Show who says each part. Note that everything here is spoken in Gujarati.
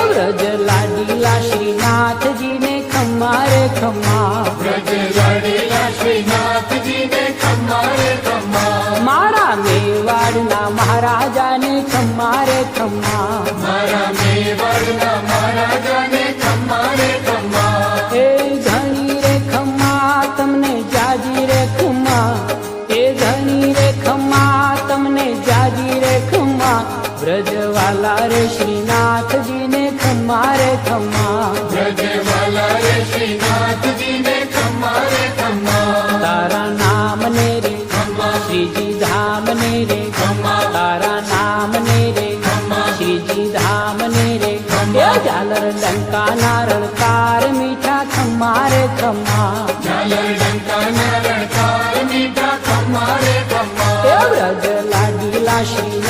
Speaker 1: વ્રજ લાડીલા શ્રીનાથજીને ખમ્મા રે ખમ્મા,
Speaker 2: વ્રજ લાડીલા શ્રીનાથજીને ખમ્મા રે ખમ્મા,
Speaker 1: મારા મેવાડના મહારાજાને ખમ્મા રે ખમ્મા,
Speaker 2: મારા મેવાડના મહારાજાને ખમ્મા રે ખમ્મા,
Speaker 1: એ ધણી રે ખમ્મા તમને જાજી રે ખમ્મા, એ ધણી રે ખમ્મા તમને જાજી રે ખમ્મા, વ્રજવાલા રે શ્રીનાથજીને ખમ્મા રે ખમ્મા,
Speaker 2: વ્રજવાલા રે શ્રીનાથજીને ખમ્મા રે ખમ્મા,
Speaker 1: તારા નામને રે
Speaker 2: ખમ્મા,
Speaker 1: શ્રીજી ધામને રે
Speaker 2: ખમ્મા,
Speaker 1: તારા નામને રે
Speaker 2: ખમ્મા,
Speaker 1: શ્રીજી ધામને રે એ ઝાલર ડંકાના રણકાર મીઠા ખમ્મા રે ખમ્મા,
Speaker 2: ઝાલર ડંકાના રણકાર મીઠા ખમ્મા રે ખમ્મા,
Speaker 1: એ વ્રજ લાડીલા શ્રી